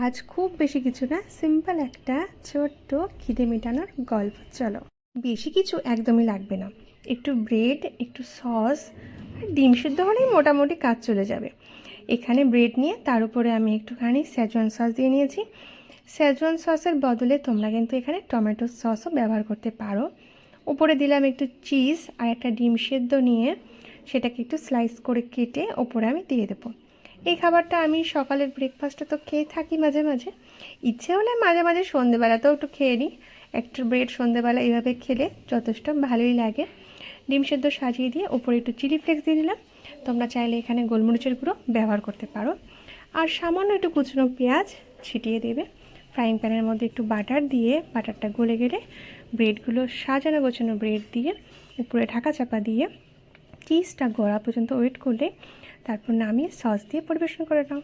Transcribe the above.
আজ খুব বেশি কিছু না, সিম্পল একটা ছোট্ট খিদে মেটানোর গল্প। চলো, বেশি কিছু একদমই লাগবে না। একটু ব্রেড, একটু সস আর ডিম সিদ্ধ হলেই মোটামুটি কাজ চলে যাবে। এখানে ব্রেড নিয়ে তার উপরে আমি একটুখানি শেজওয়ান সস দিয়ে নিয়েছি। শেজওয়ান সসের বদলে তোমরা কিন্তু এখানে টমেটো সসও ব্যবহার করতে পারো। উপরে দিলাম একটু চিজ আর একটা ডিম সিদ্ধ নিয়ে সেটাকে একটু স্লাইস করে কেটে ওপরে আমি দিয়ে দেবো। এই খাবারটা আমি সকালের ব্রেকফাস্টে তো খেয়ে থাকি মাঝে মাঝে, ইচ্ছে হলে মাঝে মাঝে সন্ধেবেলাতেও একটু খেয়ে নিই। একটা ব্রেড সন্ধেবেলা এইভাবে খেলে যথেষ্ট ভালোই লাগে। ডিম সেদ্ধ সাজিয়ে দিয়ে ওপরে একটু চিলি ফ্লেক্স দিয়ে দিলাম। তোমরা চাইলে এখানে গোলমরিচের গুঁড়ো ব্যবহার করতে পারো। আর সামান্য একটু কুচনো পেঁয়াজ ছিটিয়ে দেবে। ফ্রাইং প্যানের মধ্যে একটু বাটার দিয়ে বাটারটা গলে গেলে ব্রেডগুলো সাজানো গোছানো ব্রেড দিয়ে উপরে ঢাকা চাপা দিয়ে চিজটা গড়া পর্যন্ত ওয়েট করলে তারপর নামিয়ে সস দিয়ে পরিবেশন করে নাও।